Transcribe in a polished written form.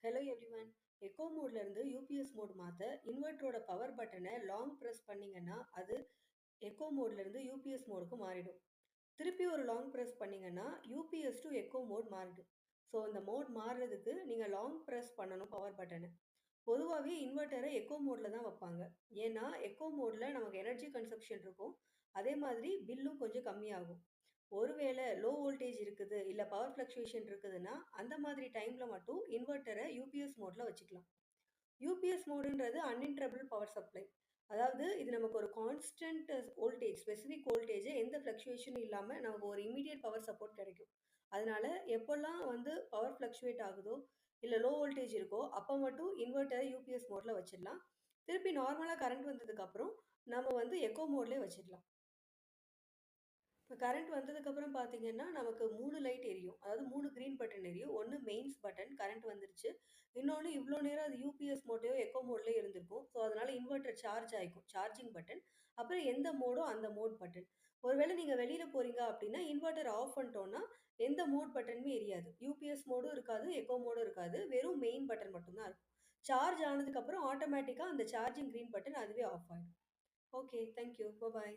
Hello everyone. Echo மோட்ல இருந்து UPS mode மாத்த இன்வெர்ட்டரோட பவர் பட்டனை லாங் பிரஸ் பண்ணீங்கன்னா அது எக்கோ மோட்ல இருந்து யூபிஎஸ் மோடுக்கு மாறிடும். திருப்பி ஒரு லாங் பிரஸ் பண்ணீங்கன்னா யூபிஎஸ் டு எக்கோ மோட் மாறிடும். ஸோ இந்த மோட் மாறுறதுக்கு நீங்க லாங் பிரஸ் பண்ணணும் பவர் பட்டனை. பொதுவாகவே இன்வெர்ட்டரை எக்கோ மோட்ல தான் வைப்பாங்க. ஏன்னா எக்கோ மோட்ல நமக்கு எனர்ஜி கன்சப்ஷன் இருக்கும். அதே மாதிரி பில்லும் கொஞ்சம் கம்மியாகும். ஒருவேளை லோ வோல்டேஜ் இருக்குது, இல்ல பவர் ஃப்ளக்சுவேஷன் இருக்குதுன்னா, அந்த மாதிரி டைம்ல மட்டும் இன்வெர்ட்டர யூபிஎஸ் மோட்ல வச்சுக்கலாம். யூபிஎஸ் மோடுன்றது அன்இன்டரப்டபிள் பவர் சப்ளை. அதாவது இது நமக்கு ஒரு கான்ஸ்டன்ட் வோல்டேஜ், ஸ்பெசிஃபிக் வோல்டேஜ் எந்த ஃப்ளக்சுவேஷனும் இல்லாம நமக்கு ஒரு இமிடியேட் பவர் சப்போர்ட் கிடைக்கும். அதனால எப்போல்லாம் பவர் ஃப்ளக்சுவேட் ஆகுதோ, இல்ல லோ வோல்டேஜ் இருக்கோ, அப்ப மட்டும் இன்வெர்ட்டர யூபிஎஸ் மோட்ல வச்சிடலாம். திருப்பி நார்மலா கரண்ட் வந்ததுக்கு அப்புறம் நம்ம எக்கோ மோட்லயே வச்சிடலாம். இப்போ கரண்ட் வந்ததுக்கப்புறம் பார்த்தீங்கன்னா, நமக்கு 3 லைட் எரியும். அதாவது 3 கிரீன் பட்டன் எரியும். ஒண்ணு மெயின்ஸ் பட்டன் கரண்ட் வந்துருச்சு. இன்னொன்னு இவ்ளோ நேரம் அது யூபிஎஸ் மோட்லயோ, எக்கோ மோட்லயோ இருந்திருக்கும். ஸோ, அதனால இன்வெர்ட்டர் சார்ஜ் ஆயிக்கும். Charging button. அப்புறம் எந்த மோடோ அந்த மோட் பட்டன். ஒருவேளை நீங்க வெளியில போறீங்க அப்டின்னா, இன்வெர்ட்டர் ஆஃப் பண்ணிட்டோம்னா, எந்த மோட் பட்டனுமே எரியாது. யூபிஎஸ் மோடும் இருக்காது, எக்கோ மோடும் இருக்காது. வெறும் மெயின் பட்டன் மட்டும் தான் இருக்கும். சார்ஜ் ஆனதுக்கப்புறம் ஆட்டோமேட்டிக்கா அந்த சார்ஜிங் கிரீன் பட்டன் அதுவே ஆஃப் ஆயிடும். ஓகே. Thank you. பாய்.